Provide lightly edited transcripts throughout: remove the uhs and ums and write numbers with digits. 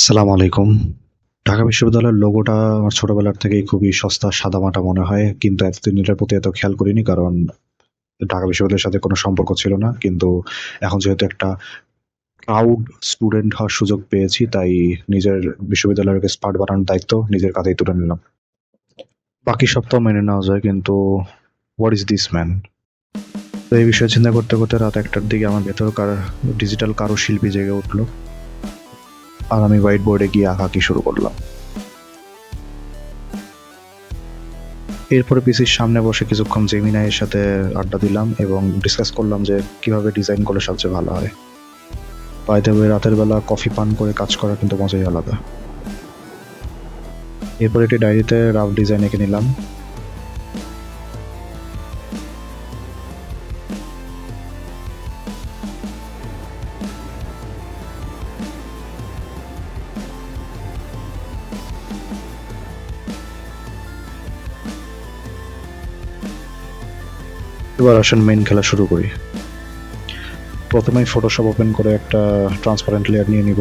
আসসালামু আলাইকুম। ঢাকা বিশ্ববিদ্যালয়ের লোগোটা আমার ছোটবেলার থেকেই খুবই সস্তা সাদামাটা মনে হয়। কিন্তু এতদিন এটার প্রতি এত খেয়াল করিনি কারণ ঢাকা বিশ্ববিদ্যালয়ের সাথে কোনো সম্পর্ক ছিল না। কিন্তু এখন যেহেতু একটা প্রাউড স্টুডেন্ট হওয়ার সুযোগ পেয়েছি তাই নিজের বিশ্ববিদ্যালয়কে স্মার্ট বানানোর দায়িত্ব নিজের কাঁধেই তুলে নিলাম। বাকি সব তো মেনে নেওয়া যায় কিন্তু হোয়াট ইজ দিস ম্যান? তো এই বিষয়ে চিন্তা করতে করতে রাত ১টার দিকে আমার ভেতরকার ডিজিটাল কারুশিল্পী জেগে উঠল। আর আমি হোয়াইট বোর্ডে গিয়ে আঁকাআঁকি শুরু করলাম। এরপরে পিসির সামনে বসে কিছুক্ষণ জেমিনাইয়ের সাথে আড্ডা দিলাম এবং ডিসকাস করলাম যে কিভাবে ডিজাইন করলে সবচেয়ে ভালো হয়। বাই দ্য ওয়ে, রাতের বেলা কফি পান করে কাজ করা কিন্তু মজাই আলাদা। এরপর একটি ডায়েরিতে রাফ ডিজাইন এঁকে নিলাম। এবার আসেন মেইন খেলা শুরু করি। প্রথমেই ফটোশপ ওপেন করে একটা ট্রান্সপারেন্ট লেয়ার নিয়ে নিব।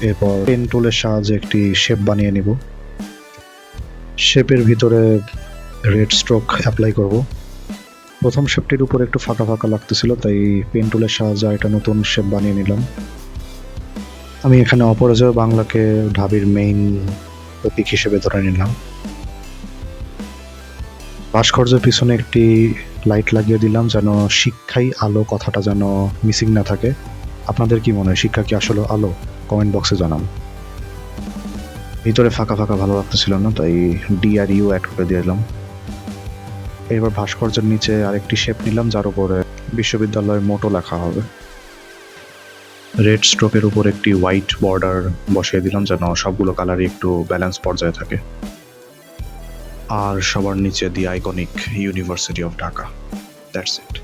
এরপর পেন টুলের সাহায্যে একটি শেপ বানিয়ে নিব। শেপের ভিতরে রেড স্ট্রোক অ্যাপ্লাই করব। প্রথম শেপটির উপর একটু ফাঁকা ফাঁকা লাগতেছিল তাই পেন টুলের সাহায্যে একটা নতুন শেপ বানিয়ে নিলাম। আমি এখানে অপরাজয় বাংলাকে ঢাবির মেইন প্রতীক হিসেবে ধরে নিলাম। ভাস্কর্যের পিছনে একটি লাইট লাগিয়ে দিলাম যেন শিক্ষাই আলো কথাটা যেন মিসিং না থাকে। আপনাদের কি মনে হয়, শিক্ষা কি আসলে আলো? কমেন্ট বক্সে জানান। ভিতরে ফাঁকা ফাঁকা ভালো লাগতেছিল না তাই ডি আর ইউ অ্যাড করে দিলাম। এবার ভাস্কর্যের নিচে আরেকটি শেপ নিলাম যার উপরে বিশ্ববিদ্যালয়ের মোটো লেখা হবে। রেড স্ট্রোকের উপর একটি হোয়াইট বর্ডার বসিয়ে দিলাম যেন সবগুলো কালারই একটু ব্যালেন্স পর্যায়ে থাকে। আর সবার নিচে the iconic university of Dhaka. That's it.